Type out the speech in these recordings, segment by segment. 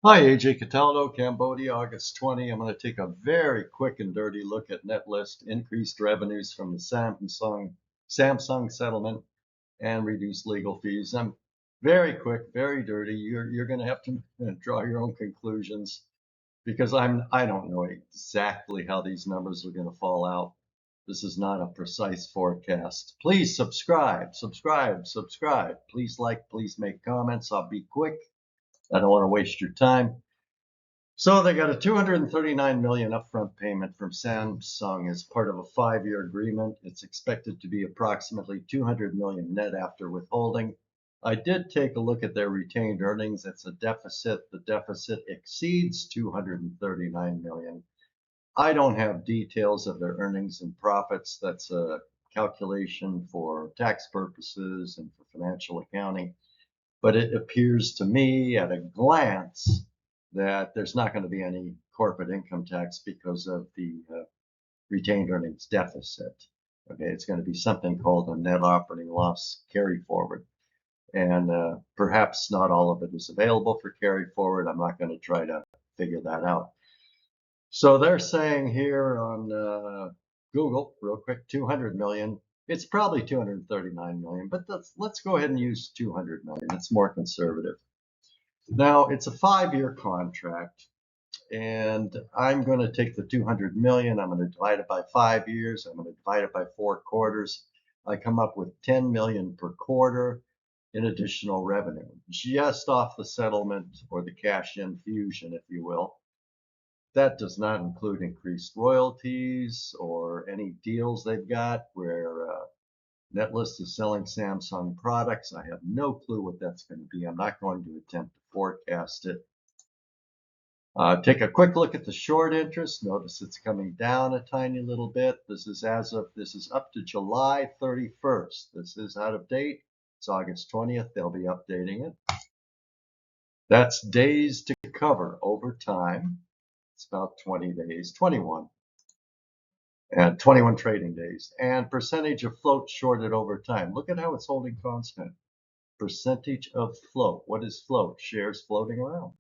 Hi, AJ Cataldo, Cambodia, August 20. I'm going to take a very quick and dirty look at NetList, increased revenues from the Samsung settlement, and reduced legal fees. I'm very quick, very dirty. You're going to have to draw your own conclusions because I don't know exactly how these numbers are going to fall out. This is not a precise forecast. Please subscribe, subscribe, subscribe. Please like, please make comments. I'll be quick. I don't want to waste your time. So they got a 239 million upfront payment from Samsung as part of a 5-year agreement. It's expected to be approximately 200 million net after withholding. I did take a look at their retained earnings. It's a deficit. The deficit exceeds 239 million. I don't have details of their earnings and profits. That's a calculation for tax purposes and for financial accounting. But it appears to me at a glance that there's not going to be any corporate income tax because of the retained earnings deficit. Okay, it's going to be something called a net operating loss carry forward. And perhaps not all of it is available for carry forward. I'm not going to try to figure that out. So they're saying here on Google, real quick, 200 million. It's probably 239 million, but let's go ahead and use 200 million. It's more conservative. Now, it's a 5-year contract, and I'm going to take the 200 million. I'm going to divide it by 5 years. I'm going to divide it by 4 quarters. I come up with 10 million per quarter in additional revenue, just off the settlement or the cash infusion, if you will. That does not include increased royalties or any deals they've got where NetList is selling Samsung products. I have no clue what that's going to be. I'm not going to attempt to forecast it. Take a quick look at the short interest. Notice it's coming down a tiny little bit. This is up to July 31st. This is out of date. It's August 20th. They'll be updating it. That's days to cover over time. It's about 20 days, 21. And 21 trading days. And percentage of float shorted over time. Look at how it's holding constant. Percentage of float. What is float? Shares floating around.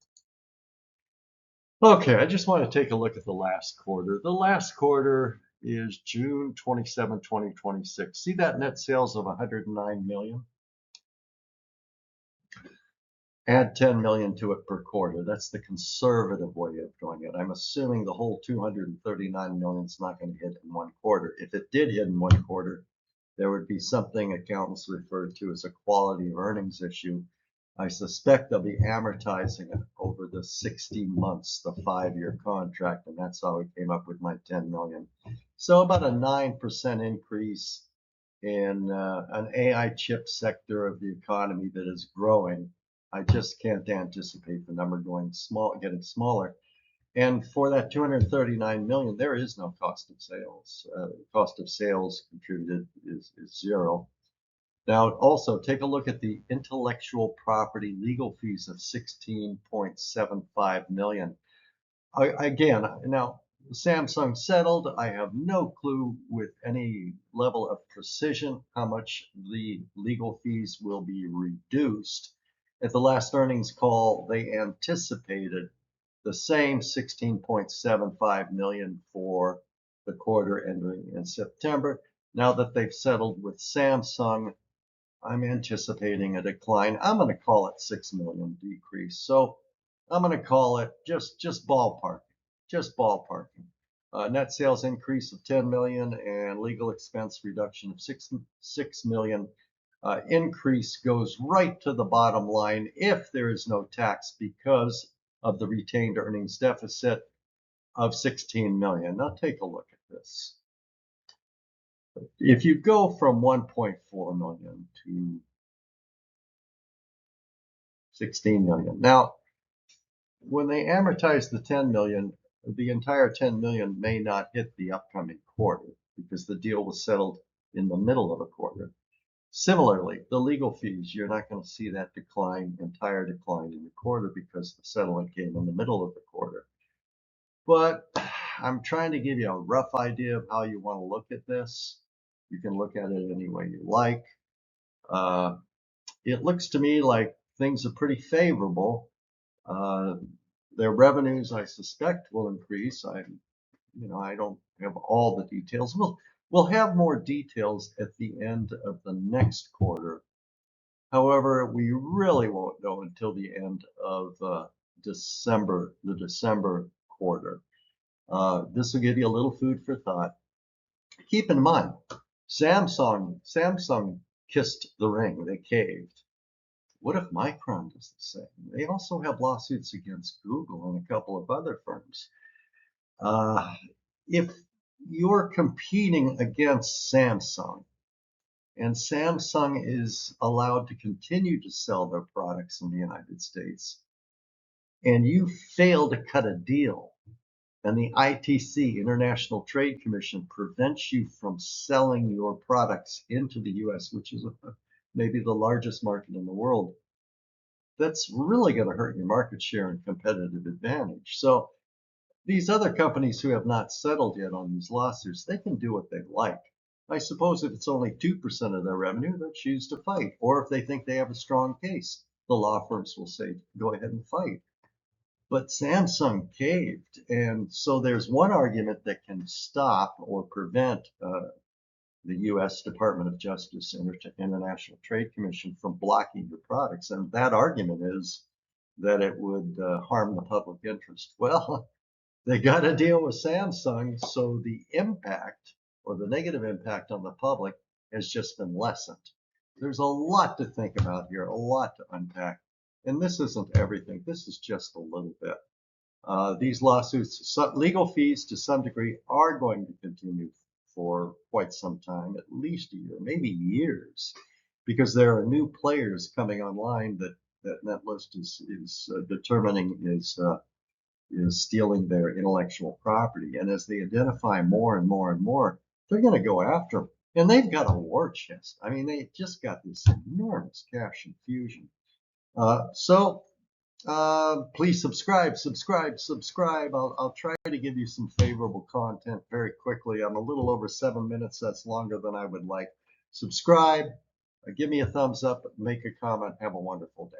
Okay, I just want to take a look at the last quarter. The last quarter is June 27, 2026. See that net sales of 109 million? Add 10 million to it per quarter. That's the conservative way of doing it. I'm assuming the whole 239 million is not going to hit in one quarter. If it did hit in one quarter, there would be something accountants refer to as a quality of earnings issue. I suspect they'll be amortizing it over the 60 months, the 5-year contract, and that's how I came up with my 10 million. So about a 9% increase in an AI chip sector of the economy that is growing. I just can't anticipate the number getting smaller. And for that 239 million, there is no cost of sales. Cost of sales contributed is zero. Now, also take a look at the intellectual property legal fees of 16.75 million. Again, now Samsung settled. I have no clue with any level of precision how much the legal fees will be reduced. At the last earnings call, they anticipated the same 16.75 million for the quarter ending in September. Now that they've settled with Samsung, I'm anticipating a decline. I'm going to call it 6 million decrease. So I'm going to call it just ballparking, net sales increase of 10 million and legal expense reduction of 6 million. Increase goes right to the bottom line if there is no tax because of the retained earnings deficit of 16 million. Now take a look at this. If you go from 1.4 million to 16 million. Now, when they amortize the 10 million, the entire 10 million may not hit the upcoming quarter because the deal was settled in the middle of a quarter. Similarly, the legal fees, you're not going to see that entire decline in the quarter because the settlement came in the middle of the quarter. But I'm trying to give you a rough idea of how you want to look at this. You can look at it any way you like. It looks to me like things are pretty favorable. Their revenues, I suspect, will increase. I don't have all the details. We'll have more details at the end of the next quarter. However, we really won't know until the end of December, the December quarter. This will give you a little food for thought. Keep in mind, Samsung kissed the ring. They caved. What if Micron does the same? They also have lawsuits against Google and a couple of other firms. If you're competing against Samsung, and Samsung is allowed to continue to sell their products in the United States, and you fail to cut a deal, and the ITC, International Trade Commission, prevents you from selling your products into the US, which is maybe the largest market in the world, that's really going to hurt your market share and competitive advantage. So these other companies who have not settled yet on these lawsuits, they can do what they like. I suppose if it's only 2% of their revenue, they'll choose to fight. Or if they think they have a strong case, the law firms will say, go ahead and fight. But Samsung caved. And so there's one argument that can stop or prevent the U.S. Department of Justice International Trade Commission from blocking your products. And that argument is that it would harm the public interest. Well, they got to deal with Samsung, so the impact or the negative impact on the public has just been lessened. There's a lot to think about here, a lot to unpack. And this isn't everything. This is just a little bit. These lawsuits, legal fees to some degree, are going to continue for quite some time, at least a year, maybe years, because there are new players coming online that NetList is determining is stealing their intellectual property. And as they identify more and more and more, they're going to go after them. And they've got a war chest. I mean, they just got this enormous cash infusion. Please subscribe. I'll try to give you some favorable content very quickly. I'm a little over 7 minutes. That's longer than I would like. Subscribe, give me a thumbs up, make a comment. Have a wonderful day.